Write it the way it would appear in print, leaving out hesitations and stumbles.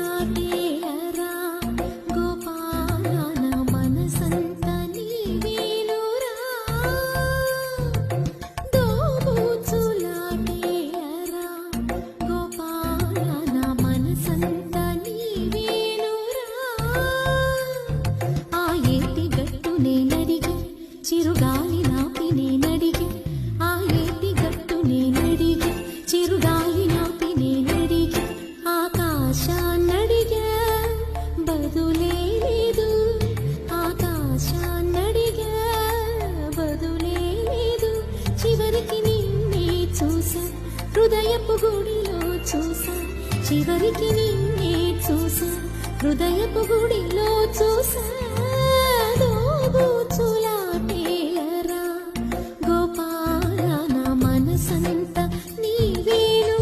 దోబూచులాటేలరా గోపాల నా మనసంత నీవేనురా. దోబూచులాటేలరా గోపాల నా మనసంత నీవేనురా. ఆ ఏటి గట్టు నేనడిగి చిరుగాలి నాపి నేనడిగి, ఆ ఏటి గట్టు నేనడిగి చిరుగాలి నాపి నేనడిగి, ఆకాశాన్నడిగా బదులే లేదు, ఆకాశాన్నడిగా బదులే లేదు. చివరికి నిన్నే చూసా హృదయపు గుడిలో చూసా, చివరికి నిన్నే చూసా హృదయపు గుడిలో చూసా.